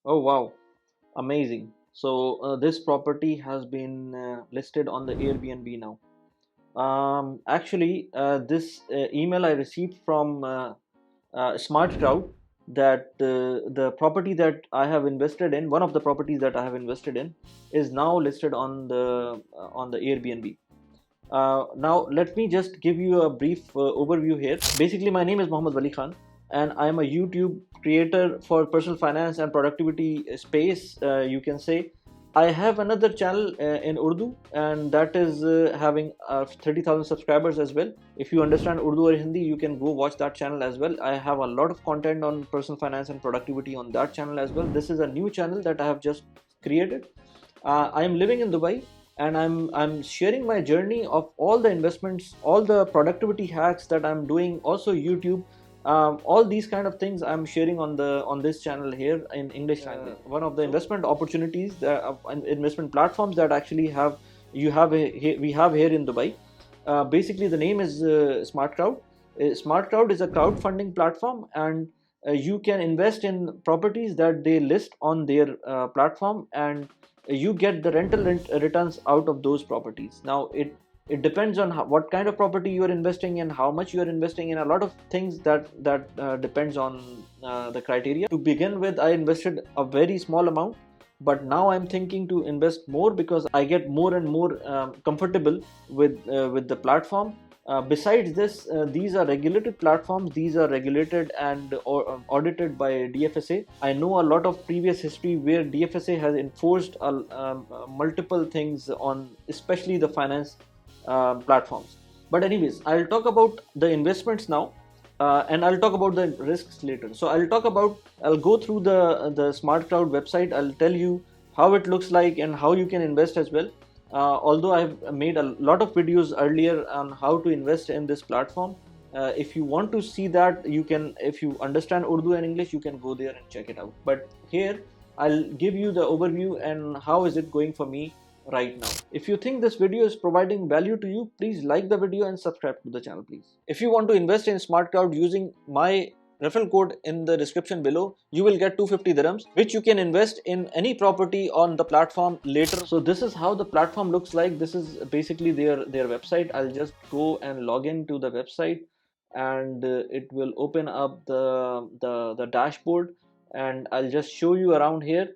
Oh wow, amazing. So this property has been listed on the Airbnb now. Actually, this email I received from Smart Crowd that the property that I have invested in, one of the properties that I have invested in, is now listed on the Airbnb. Now, let me just give you a brief overview here. Basically, my name is Mohammed Wali Khan, and I am a YouTube creator for personal finance and productivity space. You can say I have another channel in Urdu, and that is having 30,000 subscribers as well. If you understand Urdu or Hindi, you can go watch that channel as well. I have a lot of content on personal finance and productivity on that channel as well. This is a new channel that I have just created. I am living in Dubai, and I'm sharing my journey of all the investments, all the productivity hacks that I'm doing, also YouTube. All these kind of things I'm sharing on this channel here in English language. One of the investment opportunities, investment platforms that actually we have here in Dubai. Basically, the name is Smart Crowd. Smart Crowd is a crowdfunding platform, and you can invest in properties that they list on their platform, and you get the returns out of those properties. Now it depends on what kind of property you are investing in, how much you are investing in, a lot of things that depends on the criteria. To begin with, I invested a very small amount, but now I'm thinking to invest more because I get more and more comfortable with the platform. Besides this, these are regulated platforms. These are regulated and audited by DFSA. I know a lot of previous history where DFSA has enforced multiple things on, especially the finance platforms. But anyways, I'll talk about the investments now, and I'll talk about the risks later. So I'll go through the Smart Crowd website. I'll tell you how it looks like and how you can invest as well. Although I've made a lot of videos earlier on how to invest in this platform, if you want to see that, you can. If you understand Urdu and English, you can go there and check it out. But here, I'll give you the overview and how is it going for me right now. If you think this video is providing value to you, please like the video and subscribe to the channel, please. If you want to invest in Smart Crowd using my referral code in the description below, you will get 250 dirhams, which you can invest in any property on the platform later. So this is how the platform looks like. This is basically their website. I'll just go and log into the website, and it will open up the dashboard, and I'll just show you around here.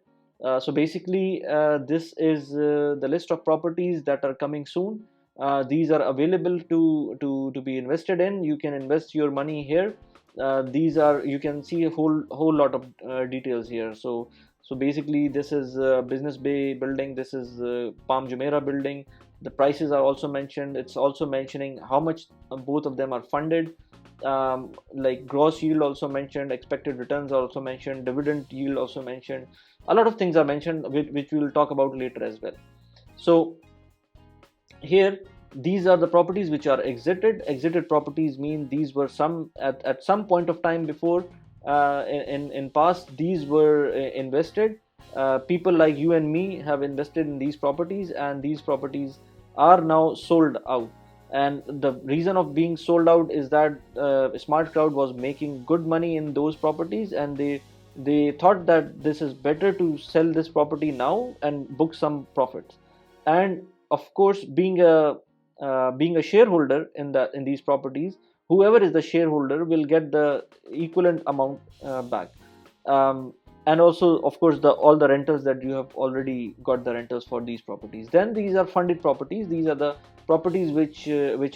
So basically, this is the list of properties that are coming soon. These are available to be invested in. You can invest your money here. These are, you can see a whole lot of details here. So basically, this is Business Bay building. This is Palm Jumeirah building. The prices are also mentioned. It's also mentioning how much both of them are funded. Like gross yield also mentioned, expected returns are also mentioned, dividend yield also mentioned. A lot of things are mentioned, which we will talk about later as well. So here, these are the properties which are exited properties mean these were some at some point of time before, in past, these were invested. People like you and me have invested in these properties, and these properties are now sold out. And the reason of being sold out is that Smart Crowd was making good money in those properties, and they thought that this is better to sell this property now and book some profits. And of course, being a shareholder in these properties, whoever is the shareholder will get the equivalent amount back. And also, of course, the all the rentals that you have already got the rentals for these properties. Then these are funded properties. These are the properties which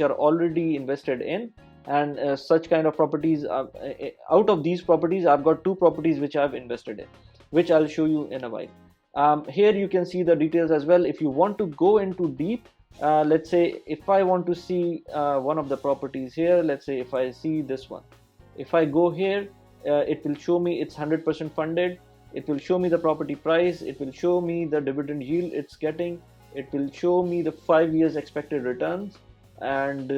are already invested in, and such kind of properties. Out of these properties, I've got two properties which I've invested in, which I'll show you in a while. Here you can see the details as well. If you want to go into deep, let's say if I want to see one of the properties here, let's say if I see this one, if I go here, it will show me it's 100% funded. It will show me the property price. It will show me the dividend yield it's getting. It will show me the 5 years expected returns. And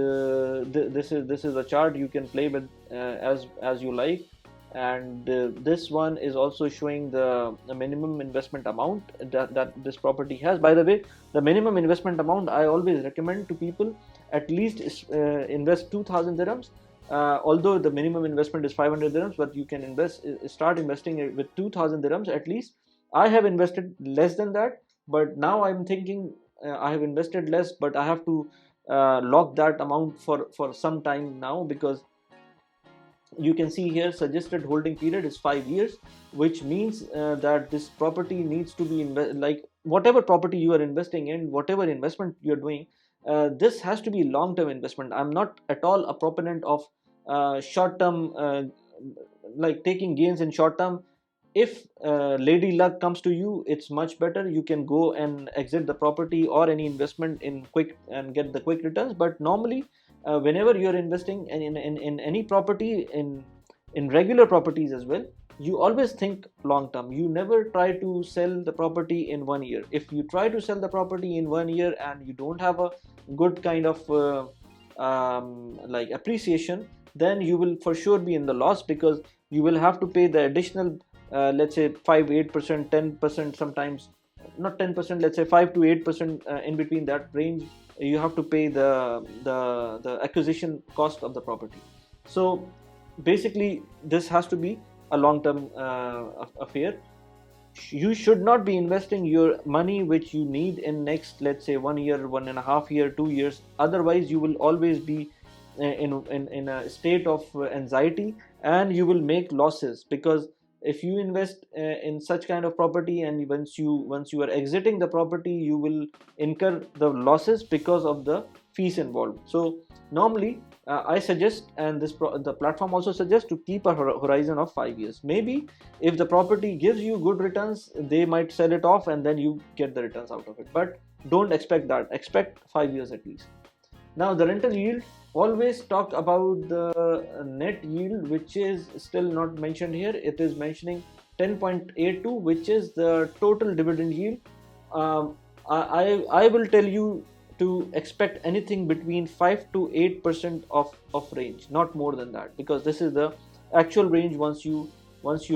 this is a chart you can play with as you like. And this one is also showing the minimum investment amount that this property has. By the way, the minimum investment amount, I always recommend to people, at least invest 2000 dirhams. although the minimum investment is 500 dirhams, but you can start investing with 2000 dirhams at least. I have invested less than that, but now I'm thinking I have invested less, but I have to lock that amount for some time now, because you can see here suggested holding period is 5 years, which means that this property needs to be like whatever property you are investing in, whatever investment you're doing, this has to be long term investment. I'm not at all a proponent of short term, like taking gains in short term. If lady luck comes to you, it's much better, you can go and exit the property or any investment in quick and get the quick returns. But normally, whenever you're investing in any property, in regular properties as well, you always think long term. You never try to sell the property in 1 year. If you try to sell the property in 1 year and you don't have a good kind of like appreciation, then you will for sure be in the loss, because you will have to pay the additional, let's say 5 8%, 10%, sometimes not 10%, let's say 5 to 8%, in between that range, you have to pay the acquisition cost of the property. So basically this has to be a long term affair. You should not be investing your money which you need in next, let's say 1 year, 1.5 year, 2 years. Otherwise you will always be in a state of anxiety, and you will make losses, because if you invest in such kind of property, and once you are exiting the property, you will incur the losses because of the fees involved. So normally I suggest, and the platform also suggests, to keep a horizon of 5 years. Maybe if the property gives you good returns, they might sell it off and then you get the returns out of it, but don't expect that. Expect 5 years at least. Now the rental yield, always talk about the net yield, which is still not mentioned here. It is mentioning 10.82, which is the total dividend yield. I will tell you to expect anything between 5 to 8% of range, not more than that, because this is the actual range. Once you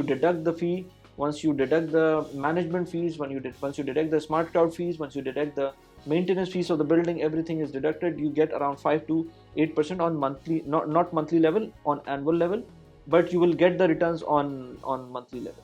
deduct the fee, once you deduct the management fees, once you deduct the smart cloud fees, once you deduct the maintenance fees of the building, everything is deducted, you get around 5 to 8% on monthly, not monthly level, on annual level, but you will get the returns on monthly level,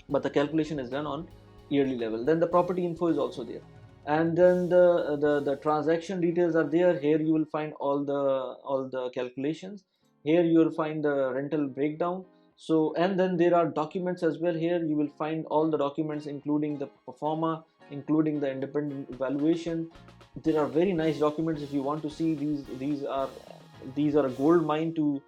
but the calculation is done on yearly level. Then the property info is also there, and then the transaction details are there. Here you will find all the calculations. Here you will find the rental breakdown. So, and then there are documents as well. Here you will find all the documents, including the performa, including the independent evaluation. There are very nice documents. If you want to see these are a gold mine to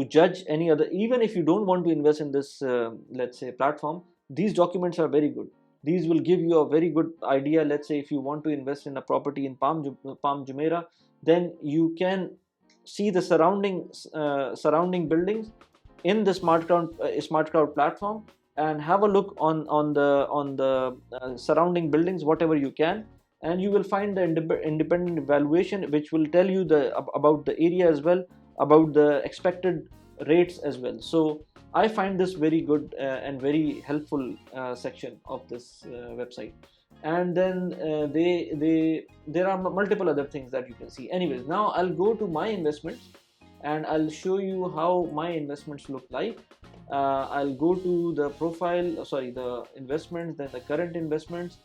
judge any other. Even if you don't want to invest in this let's say platform, these documents are very good. These will give you a very good idea. Let's say if you want to invest in a property in Palm Jumeirah, then you can see the surrounding buildings in the smart cloud platform, and have a look on the surrounding buildings, whatever you can, and you will find the independent evaluation, which will tell you about the area as well, about the expected rates as well. So I find this very good and very helpful section of this website. And then there are multiple other things that you can see. Anyways, now I'll go to my investments and I'll show you how my investments look like. I'll go to the profile, the investments, then the current investments.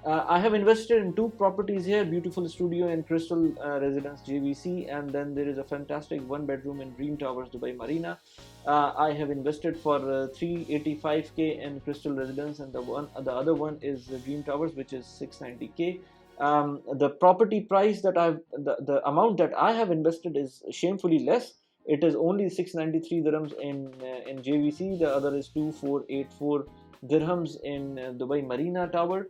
I have invested in 2 properties here, Beautiful Studio and Crystal Residence JVC, and then there is a fantastic 1-bedroom in Dream Towers Dubai Marina. I have invested for 385k in Crystal Residence, and the other one is Dream Towers, which is 690k. The property price that the amount that I have invested is shamefully less. It is only 693 dirhams in JVC. The other is 2484 dirhams in Dubai Marina Tower.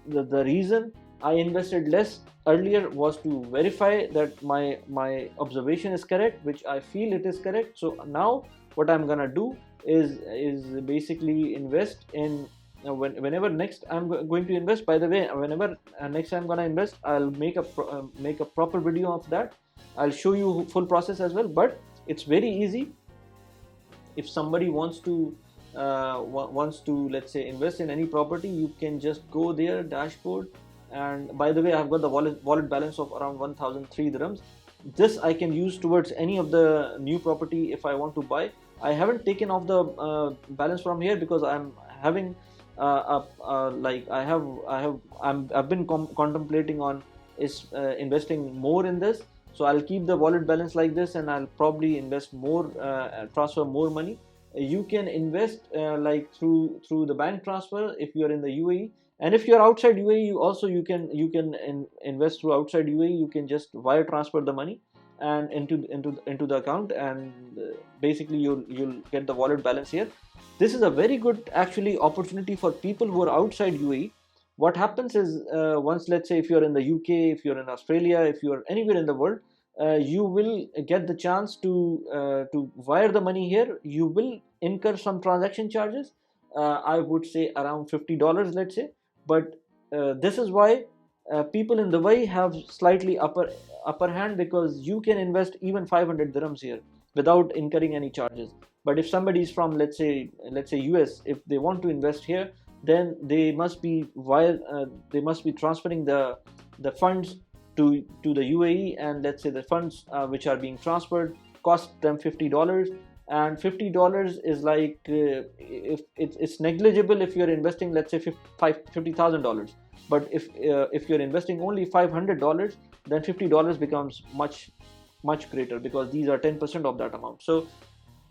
The reason I invested less earlier was to verify that my observation is correct, which I feel it is correct. So now what I'm gonna do is basically invest in whenever next I'm going to invest. By the way, whenever next I'm gonna invest, I'll make a proper video of that. I'll show you full process as well, but it's very easy. If somebody wants to let's say invest in any property, you can just go there, dashboard, and by the way, I've got the wallet balance of around 1003 dirhams. this I can use towards any of the new property if I want to buy. I haven't taken off the balance from here because I'm having like I've been contemplating on is investing more in this. So I'll keep the wallet balance like this, and I'll probably invest more, transfer more money. You can invest like through the bank transfer if you're in the UAE, and if you're outside UAE, you can invest through outside UAE. You can just wire transfer the money and into the account, and basically you'll get the wallet balance here. This is a very good actually opportunity for people who are outside UAE. What happens is, once, let's say, if you're in the UK, if you're in Australia, if you're anywhere in the world, you will get the chance to wire the money here. You will incur some transaction charges. I would say around $50, let's say. But this is why people in Dubai have slightly upper hand, because you can invest even 500 dirhams here without incurring any charges. But if somebody is from, let's say US, if they want to invest here, then they must be transferring the funds to the UAE, and let's say the funds which are being transferred cost them $50. And $50 is like, if it's negligible if you're investing, let's say, $50,000. But if you're investing only $500, then $50 becomes much greater, because these are 10% of that amount.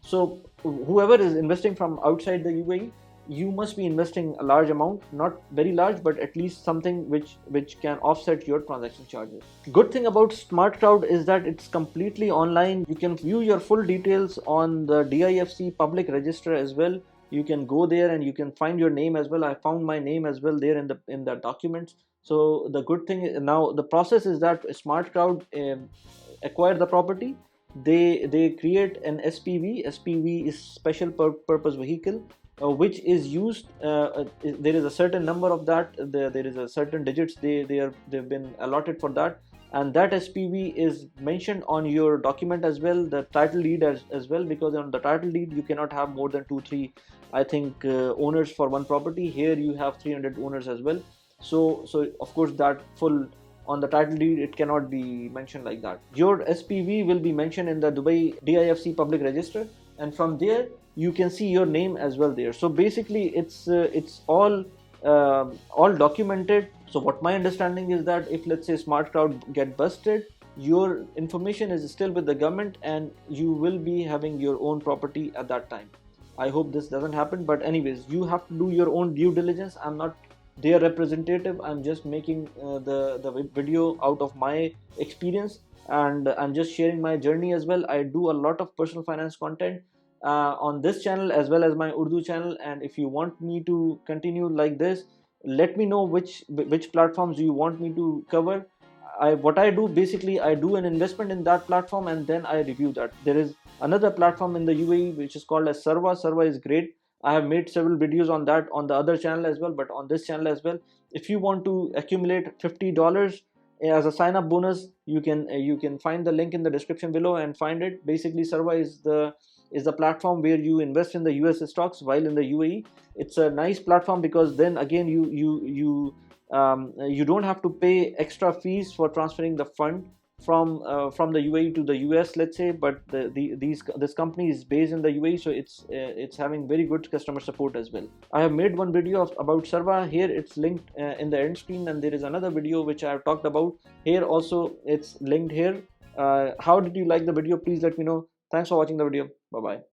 So whoever is investing from outside the UAE, you must be investing a large amount, not very large, but at least something which can offset your transaction charges. Good thing about Smart Crowd is that it's completely online. You can view your full details on the DIFC public register as well. You can go there and you can find your name as well. I found my name as well there in the documents. So the good thing now, the process is that Smart Crowd acquire the property. They create an SPV. SPV is special purpose vehicle, which is used. There is a certain number of that. There is a certain digits they've been allotted for that, and that SPV is mentioned on your document as well, the title deed as well, because on the title deed you cannot have more than 2-3, I think, owners for one property. Here you have 300 owners as well. So of course that full on the title deed, it cannot be mentioned like that. Your SPV will be mentioned in the Dubai DIFC public register, and from there you can see your name as well there. So basically it's all documented. So what my understanding is that if, let's say, Smart Crowd get busted, your information is still with the government and you will be having your own property at that time. I hope this doesn't happen, but anyways, you have to do your own due diligence. I'm not their representative. I'm just making the video out of my experience, and I'm just sharing my journey as well. I do a lot of personal finance content on this channel as well as my Urdu channel, and if you want me to continue like this, let me know which platforms you want me to cover. What I do, basically, I do an investment in that platform and then I review that. There is another platform in the UAE which is called as Sarva. Sarva is great. I have made several videos on that on the other channel as well, but on this channel as well. If you want to accumulate $50 as a sign up bonus, you can find the link in the description below and find it. Basically, Sarva is the platform where you invest in the US stocks while in the UAE. It's a nice platform because then again you don't have to pay extra fees for transferring the fund from the UAE to the US, let's say. But this company is based in the UAE, so it's having very good customer support as well. I have made one video about Sarva. Here it's linked in the end screen, and there is another video which I have talked about here also. It's linked here. How did you like the video? Please let me know. Thanks for watching the video. Bye bye.